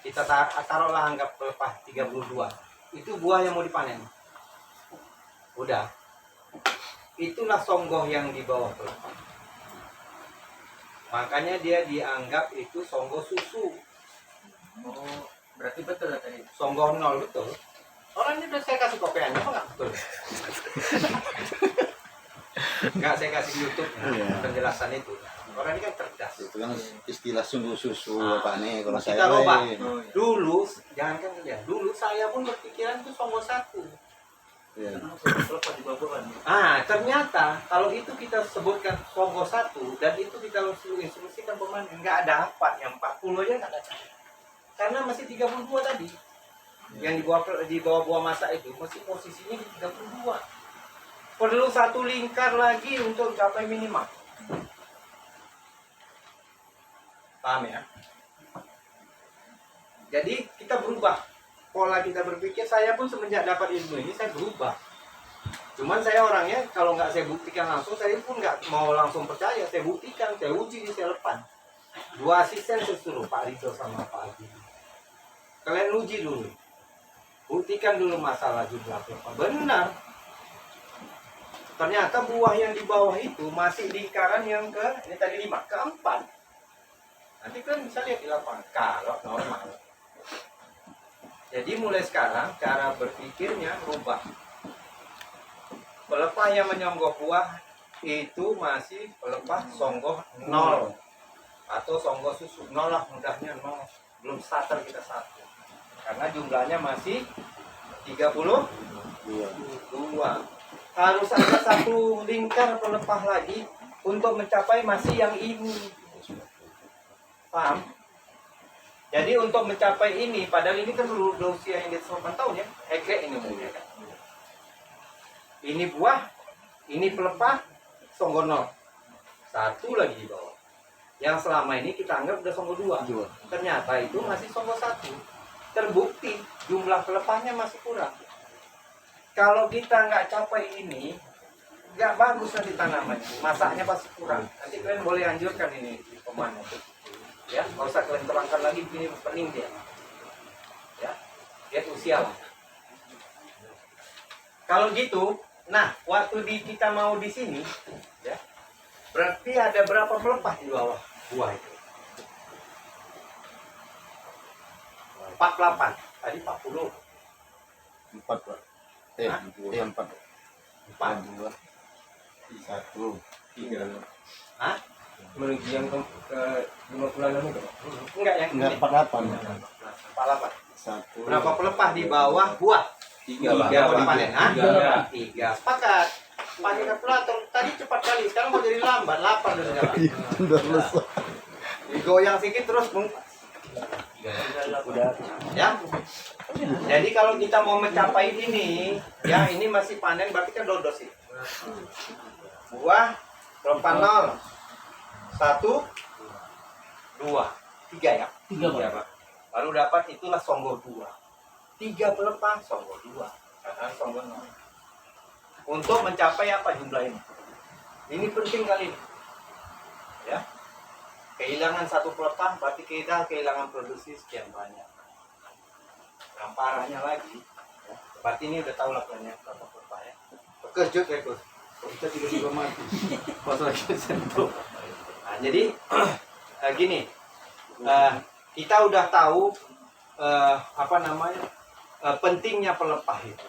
Kita taruhlah anggap pelepah 32. Itu buah yang mau dipanen. Udah. Itulah songgoh yang di bawah pelepah. Makanya dia dianggap itu songgoh susu. Oh, berarti betul ya tadi. Songgoh 0 betul. Orang ini udah saya kasih kopiannya, apa nggak betul? Nggak, saya kasih di YouTube penjelasan itu. Orang ini kan cerdas. Itu kan istilah sungguh susu apa nih kalau Kita saya. ubah. Dulu, jangan kan ya. Dulu saya pun berpikiran itu songgoh 1. Iya. Ternyata kalau itu kita sebutkan songgoh 1 dan itu kita instruksikan pemanen, nggak ada apa yang 40 aja nggak ada. Karena masih 32 tadi. Yang di bawah buah masak itu masih posisinya di 32. Perlu satu lingkar lagi untuk capai minimal. Paham ya? Jadi kita berubah pola kita berpikir. Saya pun semenjak dapat ilmu ini saya berubah. Cuman saya orangnya kalau nggak saya buktikan langsung, saya pun nggak mau langsung percaya. Saya buktikan, saya uji di selepan. 2 asisten saya suruh, Pak Rido sama Pak Adi. Kalian uji dulu, buktikan dulu masalah jumlah pelepah. Benar. Ternyata buah yang di bawah itu masih lingkaran yang ini tadi 5, ke 4. Nanti kalian bisa lihat di lapangan kalau normal. Jadi mulai sekarang cara berpikirnya berubah. Pelepah yang menyonggok buah itu masih pelepah songgoh 0 atau songgoh susu 0 lah, mudahnya 0. Belum starter kita 1 karena jumlahnya masih 32. Harus ada satu lingkar pelepah lagi untuk mencapai masih yang ini. Paham? Jadi untuk mencapai ini, padahal ini kan usia yang di 8 tahun ya, egrek ini umumnya kan. Ini buah, ini pelepah, songgoh 0. Satu lagi di bawah. Yang selama ini kita anggap udah songgoh 2. Ternyata itu masih songgoh 1. Terbukti jumlah pelepahnya masih kurang. Kalau kita nggak capai ini, nggak bagus nanti tanamannya. Masaknya pasti kurang. Nanti kalian boleh anjurkan ini di pemanen. Ya, nggak usah kalian terangkan lagi begini pening dia. Ya, lihat usia lah. Kalau gitu, nah waktu kita mau di sini, ya, berarti ada berapa pelepah di bawah buah itu? 48. Tadi 40. 4 Pak. 4. 4. 2. 1. 3. Hah? Menuju yang ke 5 bulan lalu kan? Enggak yang Enggak, ini. 48. 48. 1. Berapa pelepah di bawah buah? 3 Pak. Yang mau dipanen? Hah? 3. 3. Sepakat. Pakai kalkulator. Tadi cepat kali. Sekarang mau jadi lambat. Lapar udah sekarang. Udah selesai. Digoyang sedikit terus udah ya. Jadi kalau kita mau mencapai ini, ya ini masih panen berarti kan dodos sih. Buah pelepah 0. 1 2 3 ya. 3 Pak. Baru dapat itulah songgoh 2. 3 pelepah songgoh 2. Karena songgoh 0. Untuk mencapai apa jumlah ini? Ini penting kali ini. Ya. Kehilangan 1 pelepah berarti kita kehilangan produksi sekian banyak. Yang parahnya lagi, ya, berarti ini udah tahu lah plannya berapa pelepah ya. Kejut ya Gus. Kita tiba-tiba mati. Nah, jadi gini, kita udah tahu pentingnya pelepah itu.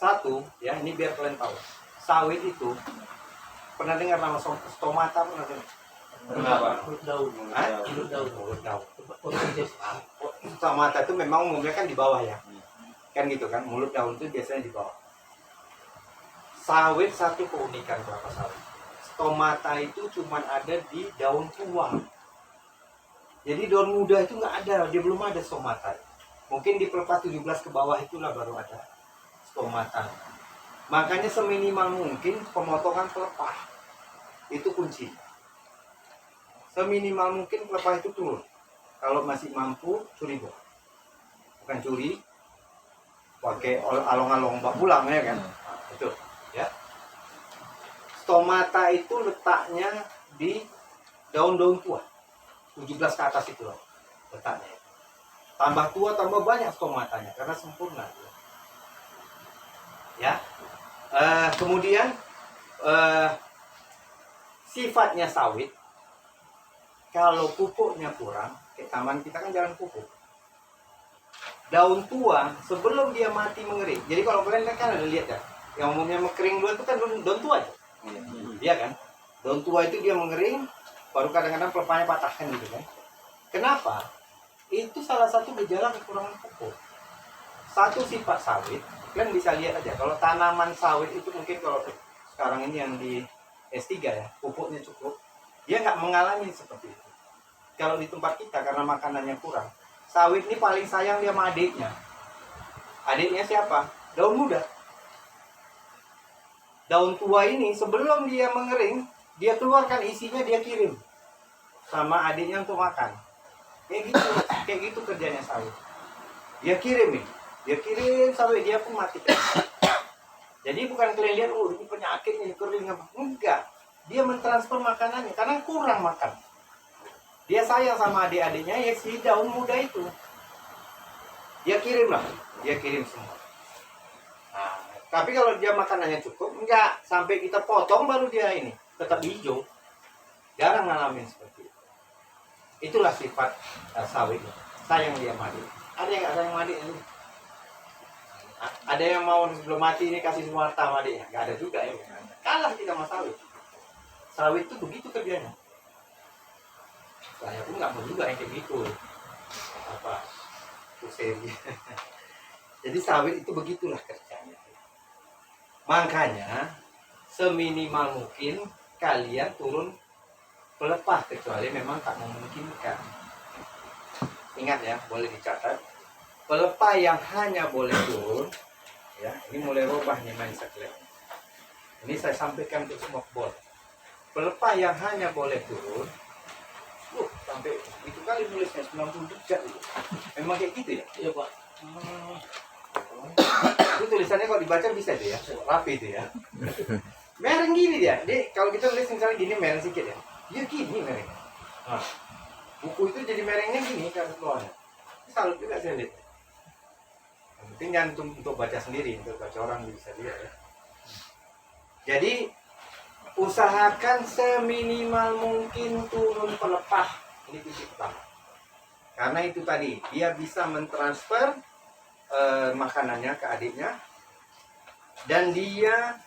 1, ya ini biar kalian tahu. Sawit itu pernah dengar nama stomata, pernah dengar? Kenapa? Mulut daun. Stomata itu memang umumnya kan di bawah ya. Kan gitu kan, mulut daun itu biasanya di bawah. Sawit satu keunikan kelapa sawit. Stomata itu cuma ada di daun tua. Jadi daun muda itu nggak ada, dia belum ada stomata. Mungkin di pelepah 17 ke bawah itulah baru ada stomata. Makanya seminimal mungkin pemotongan pelepah itu kunci. Seminimal mungkin pelepah itu turun. Kalau masih mampu curi buah. Bukan curi, pakai along-along bak pulang ya kan. Itu ya. Stomata itu letaknya di daun-daun tua. 17 ke atas itu loh letaknya. Tambah tua tambah banyak stomatanya karena sempurna. Ya. Kemudian sifatnya sawit, kalau pupuknya kurang, kayak taman kita kan jalan pupuk. Daun tua sebelum dia mati mengering. Jadi kalau kalian kan ada lihat ya, yang umumnya mengering dulu itu kan daun tua aja. Iya kan? Daun tua itu dia mengering, baru kadang-kadang pelepahnya patahkan gitu kan. Kenapa? Itu salah satu gejala kekurangan pupuk. Satu sifat sawit, kalian bisa lihat aja. Kalau tanaman sawit itu mungkin kalau sekarang ini yang di S3 ya, pupuknya cukup, dia nggak mengalami seperti itu. Kalau di tempat kita karena makanannya kurang, sawit ini paling sayang dia sama adiknya. Adiknya siapa? Daun muda. Daun tua ini sebelum dia mengering, dia keluarkan isinya, dia kirim sama adiknya untuk makan. Kayak gitu kerjanya sawit. Dia kirim nih, dia kirim sampai dia pun mati. Jadi bukan kalian lihat, oh ini penyakit ini kering apa? Enggak, dia mentransfer makanannya karena kurang makan. Dia sayang sama adik-adiknya, ya si daun muda itu. Dia kirim lah, dia kirim semua. Nah, tapi kalau dia makanannya cukup, enggak, sampai kita potong baru dia ini tetap hijau. Jarang ngalamin seperti itu. Itulah sifat sawit. Sayang dia mati. Ada yang nggak sayang mati ini? Ada yang mau sebelum mati ini kasih semua harta sama adiknya? Nggak ada juga ya. Kalah kita sama sawit. Sawit itu begitu kerjanya. Saya pun nggak mau juga yang kayak gitu. Apa? Pusing. Jadi sawit itu begitulah kerjanya. Makanya seminimal mungkin kalian turun pelepah kecuali memang tak memungkinkan. Ingat ya, boleh dicatat. Pelepah yang hanya boleh turun, ya, ini mulai robah nih mindset kalian. Ini saya sampaikan untuk semua kebun. Pelepah yang hanya boleh turun, sampai itu kali nulisnya 90 derajat itu. Memang kayak gitu ya? Iya Pak. Itu tulisannya kalau dibaca bisa itu ya, rapi itu ya. Mereng gini dia. Jadi kalau kita tulis misalnya gini mereng sedikit ya. Dia gini mereng. Nah, buku itu jadi merengnya gini kan keluarnya. Salut juga saya lihat. Yang penting jangan untuk baca sendiri, untuk baca orang bisa lihat ya. Jadi usahakan seminimal mungkin turun pelepah. Ini titik pertama. Karena itu tadi dia bisa mentransfer makanannya ke adiknya, dan dia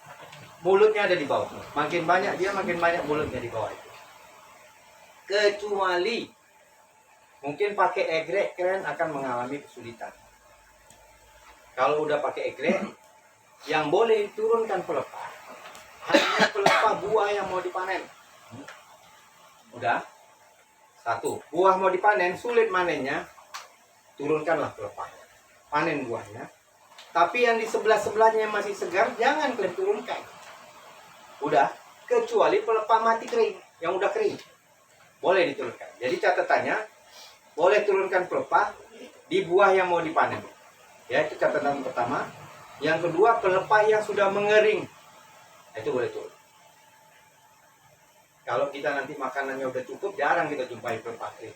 mulutnya ada di bawah. Makin banyak dia, makin banyak mulutnya di bawah itu. Kecuali mungkin pakai egrek, kalian akan mengalami kesulitan. Kalau udah pakai egrek, yang boleh turunkan pelepah hanya pelepah buah yang mau dipanen. Udah. Satu, buah mau dipanen, sulit manennya, turunkanlah pelepahnya. Panen buahnya. Tapi yang di sebelah-sebelahnya masih segar, jangan kalian turunkan. Udah, kecuali pelepah mati kering, yang udah kering. Boleh diturunkan. Jadi catatannya, boleh turunkan pelepah di buah yang mau dipanen. Ya, itu catatan pertama. Yang kedua, pelepah yang sudah mengering. Itu boleh turun. Kalau kita nanti makanannya udah cukup, jarang kita jumpai pelepah kering.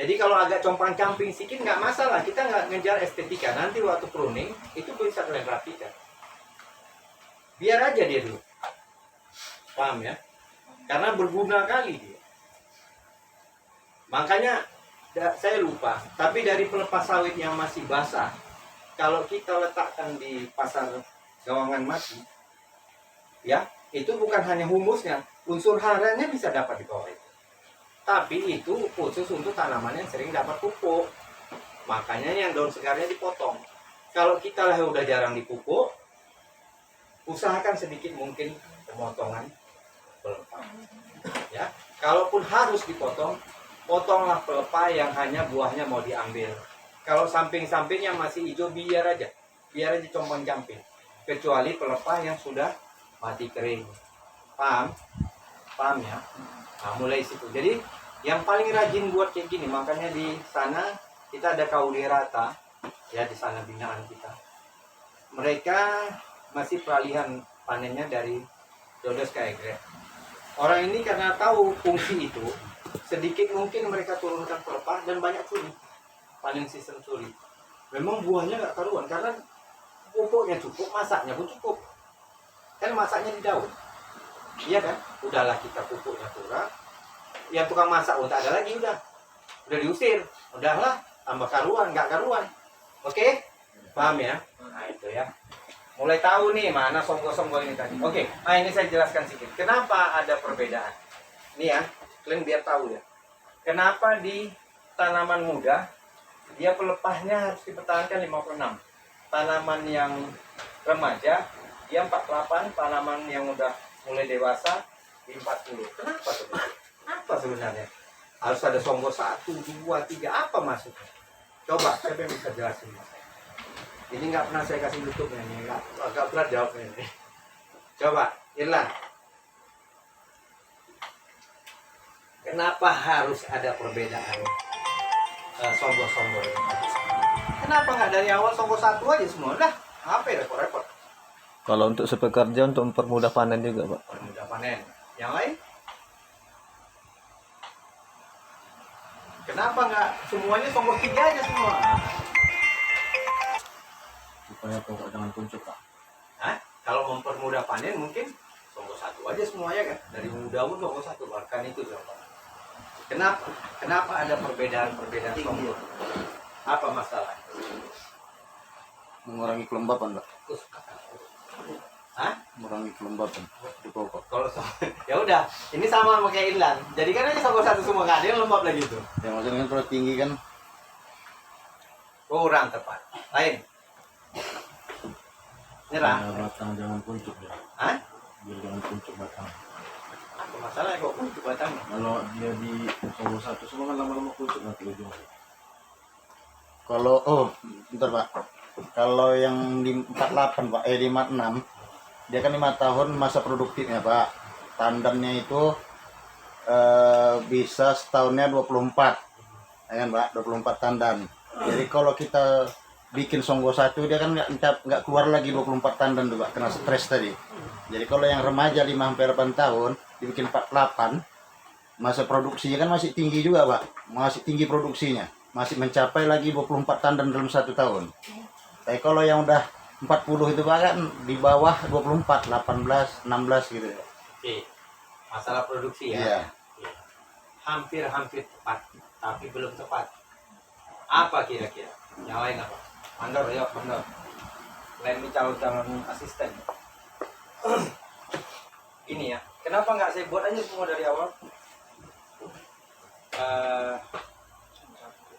Jadi kalau agak compang-camping sedikit nggak masalah, kita nggak ngejar estetika. Nanti waktu pruning itu bisa kalian rapikan. Biar aja dia dulu. Paham ya? Karena berguna kali dia. Makanya saya lupa, tapi dari pelepah sawit yang masih basah, kalau kita letakkan di pasar gawangan mati, ya, itu bukan hanya humusnya, unsur haranya bisa dapat di bawah itu. Tapi itu khusus untuk tanaman yang sering dapat pupuk. Makanya yang daun segarnya dipotong. Kalau kita lah udah jarang dipupuk, usahakan sedikit mungkin pemotongan pelepah. Ya, kalaupun harus dipotong, potonglah pelepah yang hanya buahnya mau diambil. Kalau samping-sampingnya masih hijau, biar aja compang-camping. Kecuali pelepah yang sudah mati kering. Paham? Paham ya? Nah, mulai situ. Jadi yang paling rajin buat kayak gini, makanya di sana kita ada Kaulerata, ya, di sana binaan kita. Mereka masih peralihan panennya dari Dodos ke egrek. Orang ini karena tahu fungsi itu, sedikit mungkin mereka turunkan pelepah dan banyak kuning. panen sistem suri. Memang buahnya nggak karuan karena pupuknya cukup, masaknya pun cukup. Kan masaknya di daun. Iya kan? Udahlah kita pupuknya kurang. Yang tukang masak pun tak ada lagi udah. Udah diusir. Udahlah, tambah karuan, nggak karuan. Oke? Paham ya? Nah, itu ya. Mulai tahu nih mana songgol-songgol ini tadi. Oke, nah ini saya jelaskan sedikit. Kenapa ada perbedaan? Nih ya, kalian biar tahu ya. Kenapa di tanaman muda dia pelepahnya harus dipertahankan 56. Tanaman yang remaja dia 48, tanaman yang udah mulai dewasa di 40. Kenapa sebenarnya? Apa sebenarnya? Harus ada songgol 1, 2, 3. Apa maksudnya? Coba, siapa yang bisa jelasin Mas? Ini nggak pernah saya kasih YouTube ini, agak berat jawabnya ini. Coba, Irlan. Kenapa harus ada perbedaan songgol-songgol? Kenapa nggak dari awal songgol 1 aja semua? Dah, apa ya repot-repot? Kalau untuk sepekerja untuk mempermudah panen juga, Pak. Permudah panen. Yang lain? Kenapa nggak semuanya songgol 3 aja semua? Supaya pokok jangan kuncup, Pak. Hah? Kalau mempermudah panen mungkin songgol 1 aja semuanya kan. Dari muda pun songgol 1 bahkan itu berapa? Kenapa? Kenapa ada perbedaan songgol? Apa masalah? Mengurangi kelembapan, Pak. Hah? Mengurangi kelembapan di pokok. Kalau ya udah, ini sama kayak Inlan. Jadi kan aja songgol 1 semua, nggak ada yang lembab lagi itu. Yang maksudnya kan kalau tinggi kan Kurang tepat. Lain. Nyerah. batang jangan kuncup ya. Hah? Biar jangan kuncup batang. Apa masalahnya kok kuncup batangnya? Kalau dia di pokok 1 semua kan lama-lama kuncup nanti ujungnya. Kalau bentar, Pak. Kalau yang di 48, Pak, 56, dia kan 5 tahun masa produktifnya, Pak. Tandannya itu bisa setahunnya 24. Ya kan, Pak? 24 tandan. Jadi kalau kita bikin songgol 1 dia kan nggak keluar lagi 24 tandan tuh, Pak, kena stres tadi. Jadi kalau yang remaja 5-8 tahun dibikin 48, masa produksinya kan masih tinggi juga, Pak. Masih tinggi produksinya. Masih mencapai lagi 24 tandan dalam 1 tahun. Tapi kalau yang udah 40 itu, Pak, kan di bawah 24, 18, 16 gitu. Oke. Masalah produksi ya. Iya. Hampir tepat, tapi belum tepat. Apa kira-kira? Yang lain apa? Mandor, yuk, Mandor. Lain ini calon-calon asisten. Ini ya, kenapa nggak saya buat aja semua dari awal?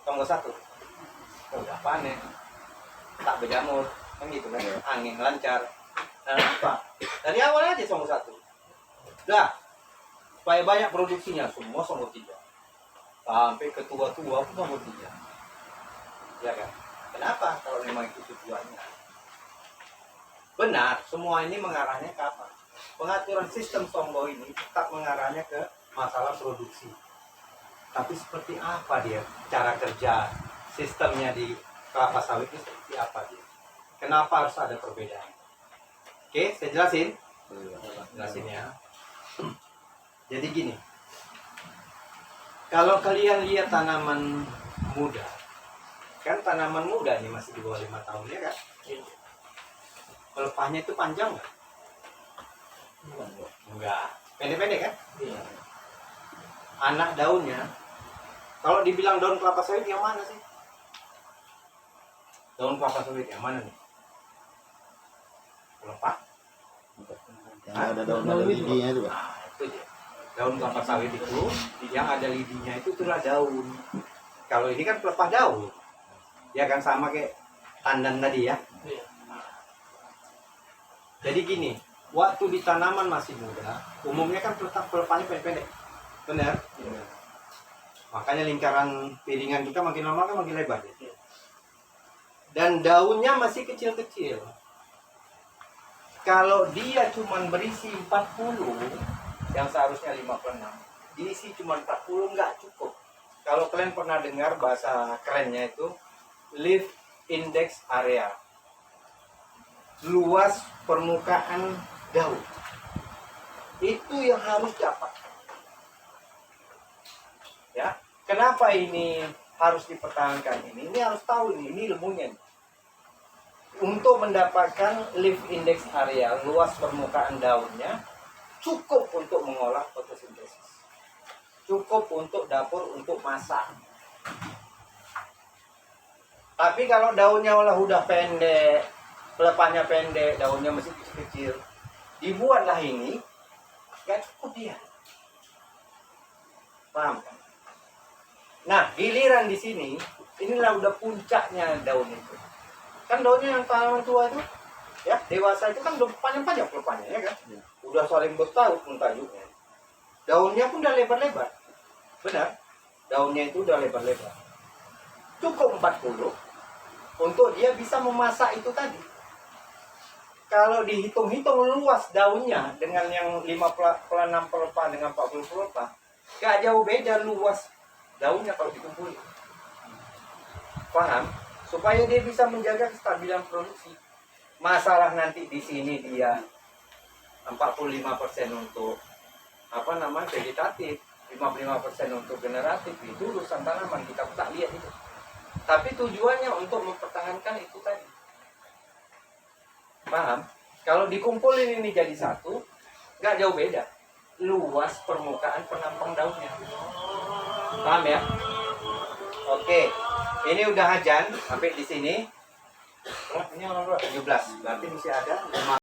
Songgol 1. Udah panen. Tak berjamur. Kan gitu kan? Angin lancar. Nah, apa? Dari awal aja songgol 1. Udah. Supaya banyak produksinya, semua songgol 3. Sampai ke tua-tua pun songgol 3. Ya kan? Kenapa? Kalau memang itu tujuannya. Benar, semua ini mengarahnya ke apa? Pengaturan sistem songgol ini tetap mengarahnya ke masalah produksi. Tapi seperti apa dia? Cara kerja sistemnya di kelapa sawit itu seperti apa dia? Kenapa harus ada perbedaan? Oke, saya jelasin. Jelasin ya. Jadi gini. Kalau kalian lihat tanaman muda, kan tanaman muda nih masih di bawah 5 tahun ya kan? Pelepahnya itu panjang nggak? Enggak. Pendek-pendek kan? Iya. Anak daunnya, kalau dibilang daun kelapa sawit yang mana sih? Daun kelapa sawit yang mana nih? Pelepah? Yang ada daun lidinya itu, Pak. Nah, itu dia. Daun kelapa sawit itu, yang ada lidinya itu itulah daun. Kalau ini kan pelepah daun. Ya kan sama kayak tandan tadi ya. Jadi gini, waktu di tanaman masih muda, umumnya kan pelepahnya pendek-pendek. Benar? Makanya lingkaran piringan kita makin lama kan makin lebar. Ya? Dan daunnya masih kecil-kecil. Kalau dia cuma berisi 40, yang seharusnya 56, diisi cuma 40 nggak cukup. Kalau kalian pernah dengar bahasa kerennya itu leaf index area, luas permukaan daun, itu yang harus dapat. Ya, kenapa ini harus dipertahankan ini harus tahu ini ilmunya. Untuk mendapatkan leaf index area, luas permukaan daunnya, cukup untuk mengolah fotosintesis. Cukup untuk dapur untuk masak. Tapi kalau daunnya udah pendek, pelepahnya pendek, daunnya masih kecil-kecil, dibuatlah ini, gak cukup dia. Paham kan? Nah, giliran di sini, inilah udah puncaknya daun itu. Kan daunnya yang tanaman tua itu, ya dewasa itu kan udah panjang-panjang pelepahnya, ya kan? Udah saling bertaut pun tajuknya. Daunnya pun udah lebar-lebar. Benar? Daunnya itu udah lebar-lebar. Cukup 40 untuk dia bisa memasak itu tadi. Kalau dihitung-hitung luas daunnya dengan yang 6 pelepah dengan 40 pelepah, gak jauh beda luas daunnya kalau dikumpulin. Paham? Supaya dia bisa menjaga kestabilan produksi. Masalah nanti di sini dia 45% untuk vegetatif, 55% untuk generatif, itu urusan tanaman, kita tak lihat itu. Tapi tujuannya untuk mempertahankan itu tadi. Paham? Kalau dikumpulin ini jadi satu, nggak jauh beda. Luas permukaan penampang daunnya. Paham ya? Oke. Ini udah hajan sampai di sini. Ini 17. Berarti masih ada 5